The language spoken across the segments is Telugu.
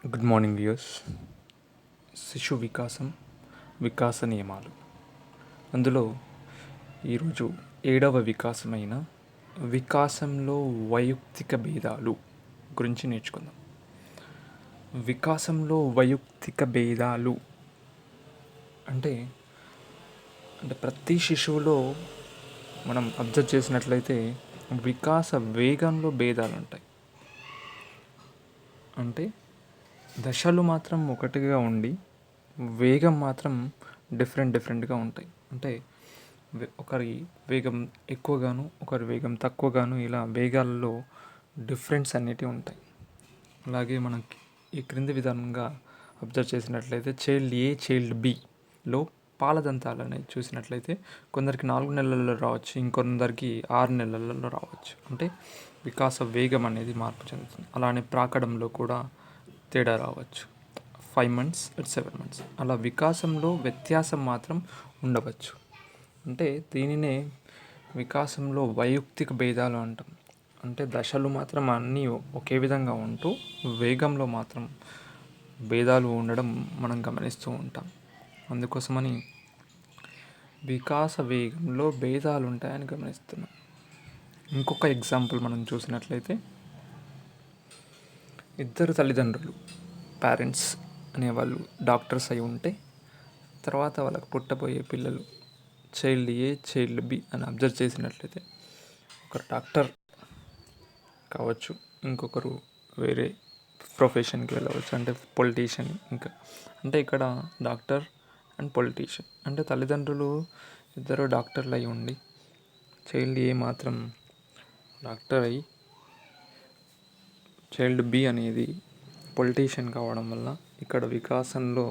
Good morning viewers. శిశు వికాస నియమాలు. అందులో ఈరోజు 7వ వికాసమైన వికాసంలో వైయక్తిక భేదాలు గురించి నేర్చుకుందాం. వికాసంలో వైయక్తిక భేదాలు అంటే ప్రతి శిశువులో మనం అబ్జర్వ్ చేసినట్లయితే వికాస వేగంలో భేదాలు ఉంటాయి. అంటే దశలు మాత్రం ఒకటిగా ఉండి వేగం మాత్రం డిఫరెంట్గా ఉంటాయి. అంటే ఒకరి వేగం ఎక్కువగాను ఒకరి వేగం తక్కువగాను ఇలా వేగాల్లో డిఫరెన్స్ అనేటివి ఉంటాయి. అలాగే మనకి ఈ క్రింది విధంగా అబ్జర్వ్ చేసినట్లయితే చైల్డ్ ఏ చైల్డ్ బిలో పాలదంతాలు అనేది చూసినట్లయితే కొందరికి 4 నెలల్లో రావచ్చు, ఇంకొందరికి 6 నెలలలో రావచ్చు. అంటే వికాస వేగం అనేది మార్పు చెందుతుంది. అలానే ప్రాకడంలో కూడా తేడా రావచ్చు. 5 months 7 months అలా వికాసంలో వ్యత్యాసం మాత్రం ఉండవచ్చు. అంటే దీనినే వికాసంలో వైయక్తిక భేదాలు అంటాం. అంటే దశలు మాత్రం అన్నీ ఒకే విధంగా ఉంటూ వేగంలో మాత్రం భేదాలు ఉండడం మనం గమనిస్తూ ఉంటాం. అందుకోసమని వికాస వేగంలో భేదాలు ఉంటాయని గమనిస్తున్నాం. ఇంకొక ఎగ్జాంపుల్ మనం చూసినట్లయితే ఇద్దరు తల్లిదండ్రులు పేరెంట్స్ అనేవాళ్ళు డాక్టర్స్ అయి ఉంటే తర్వాత వాళ్ళకు పుట్టబోయే పిల్లలు చైల్డ్ ఏ చైల్డ్ బి అని అబ్జర్వ్ చేసినట్లయితే ఒకరు డాక్టర్ కావచ్చు, ఇంకొకరు వేరే ప్రొఫెషన్కి వెళ్ళవచ్చు, అంటే పొలిటీషియన్. ఇంకా అంటే ఇక్కడ డాక్టర్ అండ్ పొలిటీషియన్ అంటే తల్లిదండ్రులు ఇద్దరు డాక్టర్లు అయి ఉండి చైల్డ్ ఏ మాత్రం డాక్టర్ అయి చైల్డ్ బి అనేది పొలిటీషియన్ కావడం వల్ల ఇక్కడ వికాసంలో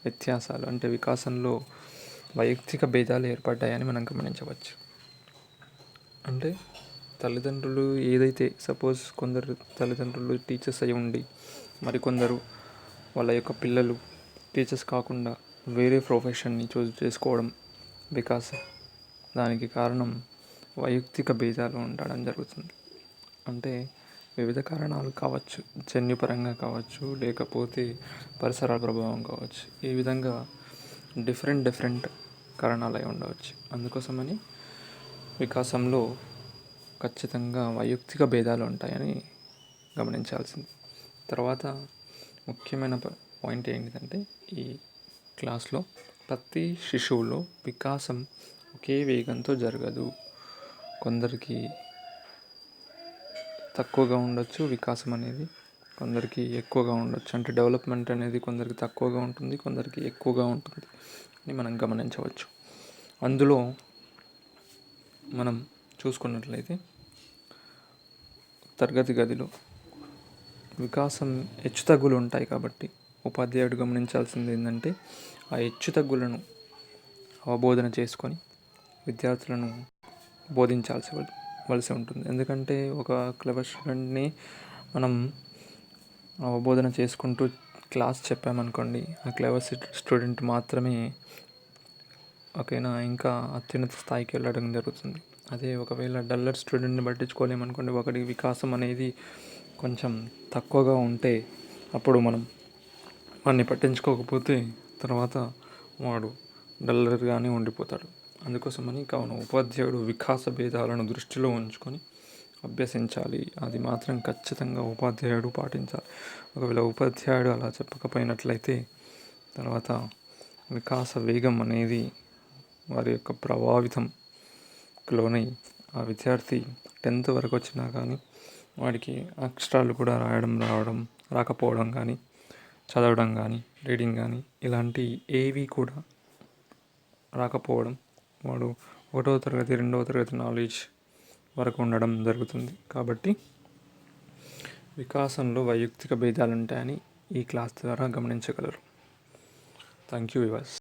వ్యత్యాసాలు అంటే వికాసంలో వైయక్తిక భేదాలు ఏర్పడ్డాయని మనం గమనించవచ్చు. అంటే తల్లిదండ్రులు ఏదైతే సపోజ్ కొందరు తల్లిదండ్రులు టీచర్స్ అయి ఉండి మరికొందరు వాళ్ళ యొక్క పిల్లలు టీచర్స్ కాకుండా వేరే ప్రొఫెషన్ని చూస్ చేసుకోవడం వికాసం. దానికి కారణం వైయక్తిక భేదాలు ఉండడం జరుగుతుంది. అంటే వివిధ కారణాలు కావచ్చు, జన్యుపరంగా కావచ్చు, లేకపోతే పరిసరాల ప్రభావం కావచ్చు. ఈ విధంగా డిఫరెంట్ కారణాలు అయి ఉండవచ్చు. అందుకోసమని వికాసంలో ఖచ్చితంగా వైయక్తిక భేదాలు ఉంటాయని గమనించాల్సింది. తర్వాత ముఖ్యమైన పాయింట్ ఏంటిదంటే ఈ క్లాస్లో ప్రతి శిశువులో వికాసం ఒకే వేగంతో జరగదు. కొందరికి తక్కువగా ఉండొచ్చు వికాసం అనేది, కొందరికి ఎక్కువగా ఉండొచ్చు. అంటే డెవలప్మెంట్ అనేది కొందరికి తక్కువగా ఉంటుంది, కొందరికి ఎక్కువగా ఉంటుంది అని మనం గమనించవచ్చు. అందులో మనం చూసుకున్నట్లయితే తరగతి గదిలో వికాసం హెచ్చుతగ్గులు ఉంటాయి. కాబట్టి ఉపాధ్యాయుడు గమనించాల్సింది ఏంటంటే ఆ హెచ్చుతగ్గులను అవబోధన చేసుకొని విద్యార్థులను బోధించాల్సి ఉంటుంది. ఎందుకంటే ఒక క్లెవర్ స్టూడెంట్ని మనం అవబోధన చేసుకుంటూ క్లాస్ చెప్పామనుకోండి, ఆ క్లెవర్ స్టూడెంట్ మాత్రమే ఓకేనా ఇంకా అత్యున్నత స్థాయికి వెళ్ళడం జరుగుతుంది. అదే ఒకవేళ డల్లర్ స్టూడెంట్ని పట్టించుకోలేమనుకోండి, ఒకటి వికాసం అనేది కొంచెం తక్కువగా ఉంటే అప్పుడు మనం వాడిని పట్టించుకోకపోతే తర్వాత వాడు డల్లర్గానే ఉండిపోతాడు. అందుకోసమని కావున ఉపాధ్యాయుడు వికాస భేదాలను దృష్టిలో ఉంచుకొని అభ్యసించాలి. అది మాత్రం ఖచ్చితంగా ఉపాధ్యాయుడు పాటించాలి. ఒకవేళ ఉపాధ్యాయుడు అలా చెప్పకపోయినట్లయితే తర్వాత వికాస వేగం అనేది వారి యొక్క ప్రభావితంలోనై ఆ విద్యార్థి 10th వరకు వచ్చినా కానీ వాడికి అక్షరాలు కూడా రాకపోవడం కానీ, చదవడం కానీ, రీడింగ్ కానీ ఇలాంటి ఏవి కూడా రాకపోవడం, వాడు 1వ తరగతి 2వ తరగతి నాలెడ్జ్ వరకు ఉండడం జరుగుతుంది. కాబట్టి వికాసంలో వైయక్తిక భేదాలు ఉంటాయని ఈ క్లాస్ ద్వారా గమనించగలరు. Thank you viewers.